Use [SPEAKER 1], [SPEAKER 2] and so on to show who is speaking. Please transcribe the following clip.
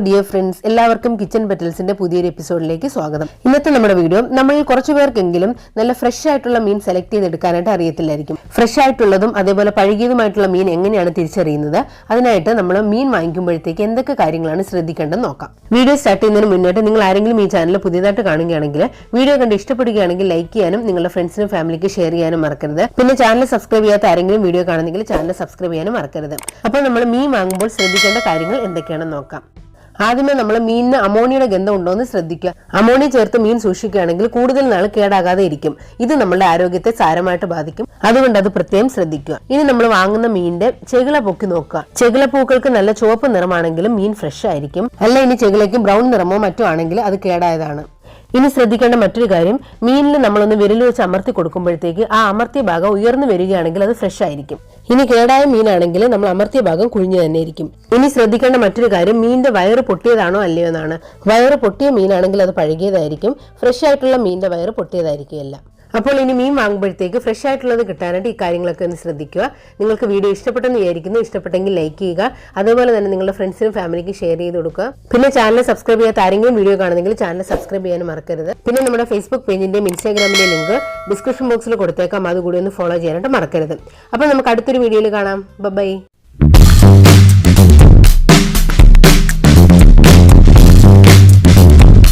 [SPEAKER 1] dear friends, എല്ലാവർക്കും kitchen പെറ്റൽസിന്റെ പുതിയൊരു എപ്പിസോഡിലേക്ക് സ്വാഗതം. ഇന്നത്തെ നമ്മുടെ വീഡിയോ നമ്മളിൽ കുറച്ചു പേർക്കെങ്കിലും നല്ല ഫ്രഷ് ആയിട്ടുള്ള മീൻ സെലക്ട് ചെയ്തെടുക്കാനായിട്ട് അറിയത്തില്ലായിരിക്കും. ഫ്രഷ് ആയിട്ടുള്ളതും അതേപോലെ പഴകിയതുമായിട്ടുള്ള മീൻ എങ്ങനെയാണ് തിരിച്ചറിയുന്നത്? അതിനായിട്ട് നമ്മൾ മീൻ വാങ്ങിക്കുമ്പോഴത്തേക്ക് എന്തൊക്കെ കാര്യങ്ങളാണ് ശ്രദ്ധിക്കേണ്ടതെന്ന് നോക്കാം. വീഡിയോ സ്റ്റാർട്ട് ചെയ്യുന്നതിന് മുന്നോട്ട് നിങ്ങൾ ആരെങ്കിലും ഈ ചാനൽ പുതിയതായിട്ട് കാണുകയാണെങ്കിൽ വീഡിയോ കണ്ട് ഇഷ്ടപ്പെടുകയാണെങ്കിൽ ലൈക്ക് ചെയ്യാനും നിങ്ങളുടെ ഫ്രണ്ട്സിനും ഫാമിലിക്ക് ഷെയർ ചെയ്യാനും മറക്കരുത്. പിന്നെ ചാനൽ സബ്സ്ക്രൈബ് ചെയ്യാത്ത ആരെങ്കിലും വീഡിയോ കാണുന്നെങ്കിൽ ചാനൽ സബ്സ്ക്രൈബ് ചെയ്യാനും മറക്കരുത്. അപ്പോൾ നമ്മൾ മീൻ വാങ്ങുമ്പോൾ ശ്രദ്ധിക്കേണ്ട കാര്യങ്ങൾ എന്തൊക്കെയാണെന്ന് നോക്കാം. ആദ്യമേ നമ്മൾ മീനിന് അമോണിയയുടെ ഗന്ധം ഉണ്ടോ എന്ന് ശ്രദ്ധിക്കുക. അമോണിയ ചേർത്ത് മീൻ സൂക്ഷിക്കുകയാണെങ്കിൽ കൂടുതൽ നാൾ കേടാകാതെ ഇരിക്കും. ഇത് നമ്മുടെ ആരോഗ്യത്തെ സാരമായിട്ട് ബാധിക്കും. അതുകൊണ്ട് അത് പ്രത്യേകം ശ്രദ്ധിക്കുക. ഇനി നമ്മൾ വാങ്ങുന്ന മീനിന്റെ ചെകിള പൊക്കി നോക്കുക. ചെകിള പൂക്കൾക്ക് നല്ല ചുവപ്പ് നിറമാണെങ്കിലും മീൻ ഫ്രഷ് ആയിരിക്കും. അല്ല ഇനി ചെകിളയ്ക്ക് ബ്രൗൺ നിറമോ മറ്റോ ആണെങ്കിൽ അത് കേടായതാണ്. ഇനി ശ്രദ്ധിക്കേണ്ട മറ്റൊരു കാര്യം, മീനിൽ നമ്മളൊന്ന് വിരൽ വെച്ച് അമർത്തി കൊടുക്കുമ്പോഴത്തേക്ക് ആ അമർത്തിയ ഭാഗം ഉയർന്നു വരികയാണെങ്കിൽ അത് ഫ്രഷ് ആയിരിക്കും. ഇനി കേടായ മീനാണെങ്കിൽ നമ്മൾ അമർത്തിയ ഭാഗം കുഴിഞ്ഞു തന്നെ ഇരിക്കും. ഇനി ശ്രദ്ധിക്കേണ്ട മറ്റൊരു കാര്യം, മീനിന്റെ വയറ് പൊട്ടിയതാണോ അല്ലയോ എന്നാണ്. വയറ് പൊട്ടിയ മീനാണെങ്കിൽ അത് പഴകിയതായിരിക്കും. ഫ്രഷ് ആയിട്ടുള്ള മീനിന്റെ വയറ് പൊട്ടിയതായിരിക്കില്ല. അപ്പോൾ ഇനി മീൻ വാങ്ങുമ്പോഴത്തേക്ക് ഫ്രഷ് ആയിട്ടുള്ളത് കിട്ടാനായിട്ട് ഈ കാര്യങ്ങളൊക്കെ ഒന്ന് ശ്രദ്ധിക്കുക. നിങ്ങൾക്ക് വീഡിയോ ഇഷ്ടപ്പെട്ടെന്ന് വിചാരിക്കുന്നു. ഇഷ്ടപ്പെട്ടെങ്കിൽ ലൈക്ക് ചെയ്യുക. അതുപോലെ തന്നെ നിങ്ങളുടെ ഫ്രണ്ട്സിനും ഫാമിലിക്ക് ഷെയർ ചെയ്ത് കൊടുക്കുക. പിന്നെ ചാനൽ സബ്സ്ക്രൈബ് ചെയ്യാത്ത ആരെങ്കിലും വീഡിയോ കാണുന്നെങ്കിൽ ചാനൽ സബ്സ്ക്രൈബ് ചെയ്യാനും മറക്കരുത്. പിന്നെ നമ്മുടെ ഫേസ്ബുക്ക് പേജിന്റെയും ഇൻസ്റ്റാഗ്രാമിന്റെയും ലിങ്ക് ഡിസ്ക്രിപ്ഷൻ ബോക്സിൽ കൊടുത്തേക്കാം. അതുകൂടി ഒന്ന് ഫോളോ ചെയ്യാനായിട്ട് മറക്കരുത്. അപ്പോൾ നമുക്ക് അടുത്തൊരു വീഡിയോയിൽ കാണാം. ബൈ.